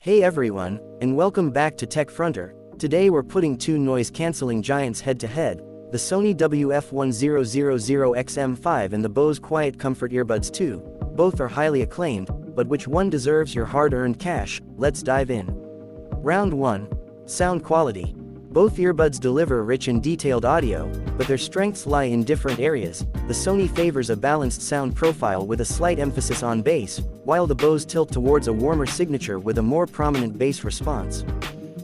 Hey everyone, and welcome back to TECHFRONTER. Today we're putting two noise-canceling giants head-to-head, the Sony WF-1000xms and the Bose quietcomfort earbuds 2. Both are highly acclaimed, but which one deserves your hard-earned cash? Let's dive in. Round 1. Sound quality. Both earbuds deliver rich and detailed audio, but their strengths lie in different areas. The Sony favors a balanced sound profile with a slight emphasis on bass, while the Bose tilt towards a warmer signature with a more prominent bass response.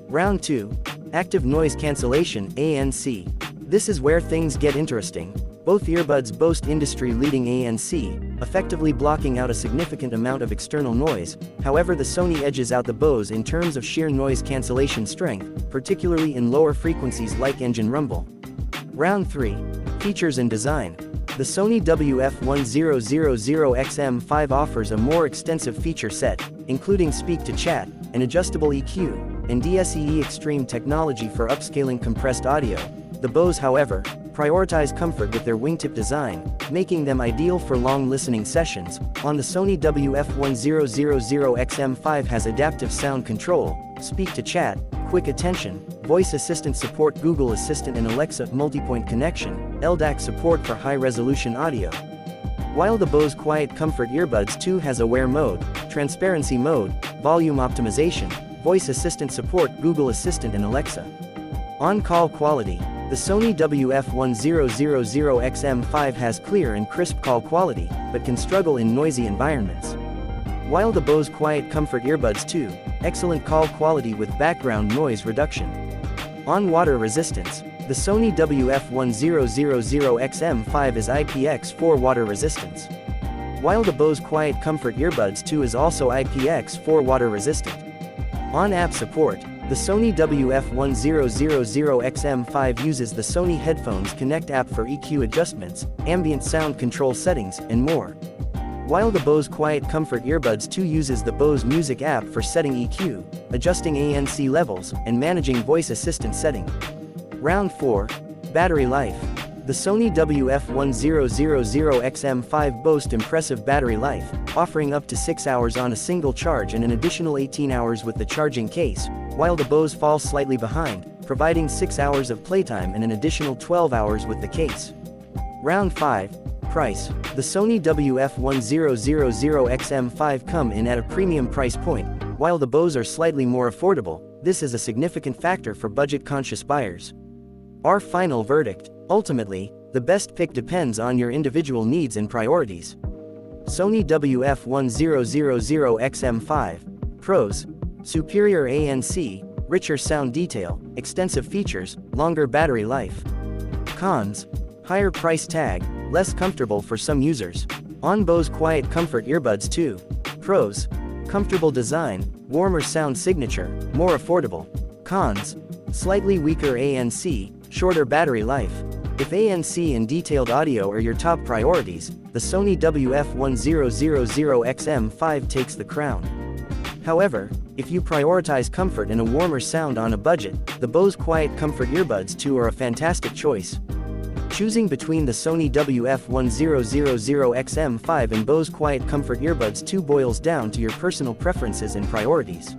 Round 2. Active Noise Cancellation (ANC). This is where things get interesting. Both earbuds boast industry-leading ANC, effectively blocking out a significant amount of external noise. However, the Sony edges out the Bose in terms of sheer noise cancellation strength, particularly in lower frequencies like engine rumble. Round 3. Features and design. The Sony WF-1000xms offers a more extensive feature set, including speak-to-chat, an adjustable EQ, and DSEE Extreme technology for upscaling compressed audio. The Bose, however, prioritize comfort with their wingtip design, making them ideal for long listening sessions. On the Sony WF-1000xms has adaptive sound control, speak-to-chat, quick attention, voice assistant support, Google Assistant and Alexa multipoint connection, LDAC support for high-resolution audio. While the Bose quietcomfort earbuds 2 has Aware mode, transparency mode, volume optimization, voice assistant support, Google Assistant and Alexa. On-call quality. The Sony WF-1000xms has clear and crisp call quality, but can struggle in noisy environments. While the Bose quietcomfort earbuds 2, excellent call quality with background noise reduction. On water resistance. The Sony WF-1000xms is IPX4 water resistance, while the Bose quietcomfort earbuds 2 is also IPX4 water resistant. On app support. The Sony WF-1000xms uses the Sony Headphones Connect app for EQ adjustments, ambient sound control settings, and more. While the Bose quietcomfort earbuds 2 uses the Bose Music app for setting EQ, adjusting ANC levels, and managing voice assistant setting. Round 4. Battery life. The Sony WF-1000xms boasts impressive battery life, offering up to 6 hours on a single charge and an additional 18 hours with the charging case, while the Bose falls slightly behind, providing 6 hours of playtime and an additional 12 hours with the case. Round 5. Price. The Sony WF-1000xms come in at a premium price point, while the Bose are slightly more affordable. This is a significant factor for budget-conscious buyers. Our final verdict. Ultimately, the best pick depends on your individual needs and priorities. Sony WF-1000xms. Pros: superior ANC, richer sound detail, extensive features, longer battery life. Cons: higher price tag, less comfortable for some users. On Bose quietcomfort earbuds 2. Pros: comfortable design, warmer sound signature, more affordable. Cons: slightly weaker ANC, shorter battery life. If ANC and detailed audio are your top priorities, the Sony WF-1000xms takes the crown. However, if you prioritize comfort and a warmer sound on a budget, the Bose quietcomfort earbuds 2 are a fantastic choice. Choosing between the Sony WF-1000xms and Bose quietcomfort earbuds 2 boils down to your personal preferences and priorities.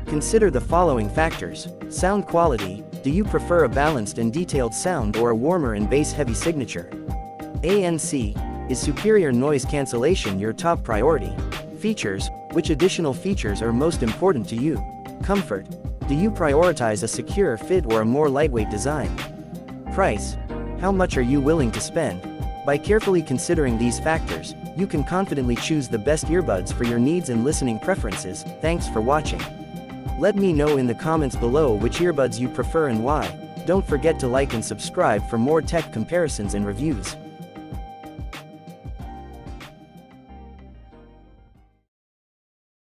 Consider the following factors. Sound quality. Do you prefer a balanced and detailed sound or a warmer and bass-heavy signature? ANC. Is superior noise cancellation your top priority? Features. Which additional features are most important to you? Comfort. Do you prioritize a secure fit or a more lightweight design? Price. How much are you willing to spend? By carefully considering these factors, you can confidently choose the best earbuds for your needs and listening preferences. Thanks for watching. Let me know in the comments below which earbuds you prefer and why. Don't forget to like and subscribe for more tech comparisons and reviews.